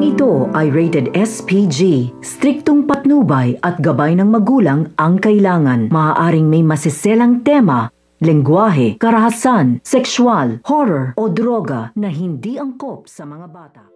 Programang ito ay rated SPG. Striktong patnubay at gabay ng magulang ang kailangan. Maaaring may masiselang tema, lengguwahe, karahasan, sexual, horror o droga na hindi angkop sa mga bata.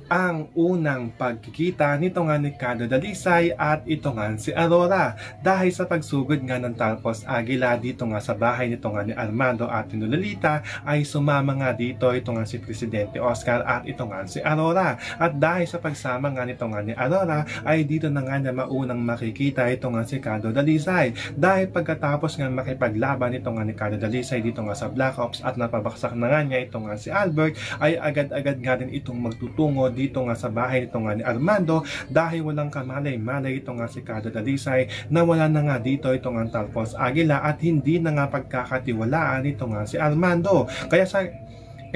Ang unang pagkikita nito nga ni Carlo Dalisay at ito nga si Aurora dahil sa pagsugod nga ng Talpos Aguila dito nga sa bahay nito nga ni Armando at ni Lolita ay sumama nga dito ito nga si Presidente Oscar at ito nga si Aurora. At dahil sa pagsama nga nito nga ni Aurora ay dito na nga na maunang makikita ito nga si Carlo Dalisay dahil pagkatapos nga makipaglaban ito nga ni Carlo Dalisay dito nga sa Black Ops at napabaksak na nga niya ito nga si Albert ay agad-agad nga din itong magtutungo dito nga sa bahay nito nga ni Armando dahil walang kamalay-malay ito nga si Carlo Dalisay na wala na nga dito ito nga Talpos Aguila at hindi na nga pagkakatiwalaan ito nga si Armando.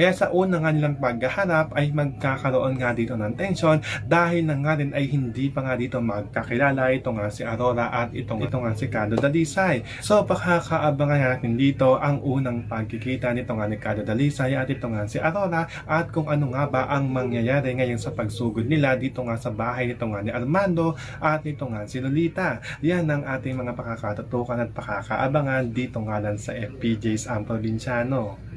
Kaya sa una nga nilang paghahanap ay magkakaroon nga dito ng tensyon dahil na nga rin ay hindi pa nga dito magkakilala ito nga si Aurora at ito nga si Carlo Dalisay. So pakakaabangan natin dito ang unang pagkikita nito nga ni Carlo Dalisay at ito nga si Aurora at kung ano nga ba ang mangyayari ngayon sa pagsugod nila dito nga sa bahay nito nga ni Armando at ito nga si Lolita. Yan ang ating mga pakakatutukan at pakakaabangan dito nga lang sa FPJ's Ang Probinsyano.